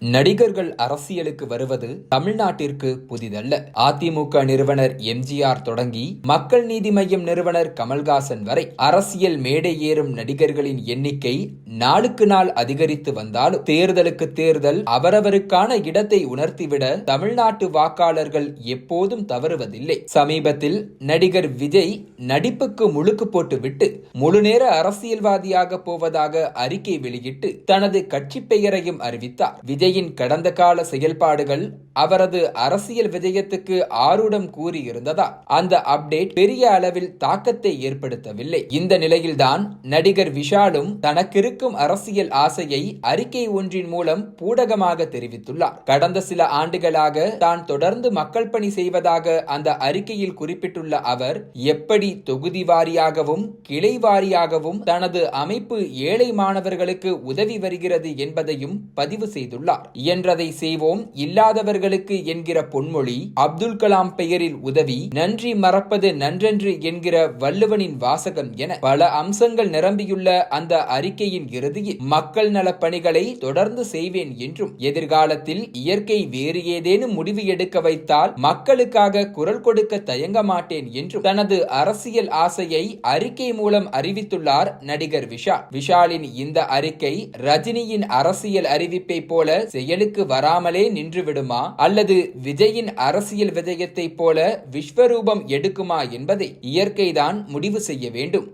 நடிகர்கள் அரசியலுக்கு வருவது தமிழ்நாட்டிற்கு புதிதல்ல. அதிமுக நிறுவனர் எம்ஜிஆர் தொடங்கி மக்கள் நீதி மய்யம் நிறுவனர் கமல்ஹாசன் வரை அரசியல் மேடை ஏறும் நடிகர்களின் எண்ணிக்கை நாளுக்கு நாள் அதிகரித்து வந்தாலும் தேர்தலுக்கு தேர்தல் அவரவருக்கான இடத்தை உணர்த்திவிட தமிழ்நாட்டு வாக்காளர்கள் எப்போதும் தவறுவதில்லை. சமீபத்தில் நடிகர் விஜய் நடிப்புக்கு முழுக்கு போட்டுவிட்டு முழுநேர அரசியல்வாதியாக போவதாக அறிக்கை வெளியிட்டு தனது கட்சி பெயரையும் அறிவித்தார். விஜயின் கடந்த கால செயல்பாடுகள் அவரது அரசியல் விஜயத்துக்கு ஆரூடம் கூறியிருந்ததால் அந்த அப்டேட் பெரிய அளவில் தாக்கத்தை ஏற்படுத்தவில்லை. இந்த நிலையில்தான் நடிகர் விஷாலும் தனக்கிருக்கும் அரசியல் ஆசையை அறிக்கை ஒன்றின் மூலம் பூடகமாக தெரிவித்துள்ளார். கடந்த சில ஆண்டுகளாக தான் தொடர்ந்து மக்கள் பணி செய்வதாக அந்த அறிக்கையில் குறிப்பிட்டுள்ள அவர் எப்படி தொகுதி வாரியாகவும் கிளை வாரியாகவும் தனது அமைப்பு ஏழை மாணவர்களுக்கு உதவி வருகிறது என்பதையும் பதிவு செய்துள்ளார். இயன்றதை செய்வோம், இல்லாதவர்களுக்கு என்கிற பொன்மொழி, அப்துல் கலாம் பெயரில் உதவி, நன்றி மறப்பது நன்றென்று என்கிற வள்ளுவனின் வாசகம் என பல அம்சங்கள் நிரம்பியுள்ள அந்த அறிக்கையின் இறுதியில் மக்கள் நல பணிகளை தொடர்ந்து செய்வேன் என்றும் எதிர்காலத்தில் இயற்கை வேறு ஏதேனும் முடிவு எடுக்க வைத்தால் மக்களுக்காக குரல் கொடுக்க தயங்க மாட்டேன் என்றும் தனது அரசியல் ஆசையை அறிக்கை மூலம் அறிவித்துள்ளார் நடிகர் விஷால். விஷாலின் இந்த அறிக்கை ரஜினியின் அரசியல் அறிவிப்பை போல செயலுக்கு வராமலே நின்று விடுமா அல்லது விஜயின் அரசியல் விஜயத்தை போல விஸ்வரூபம் எடுக்குமா என்பதை இயற்கைதான் முடிவு செய்ய வேண்டும்.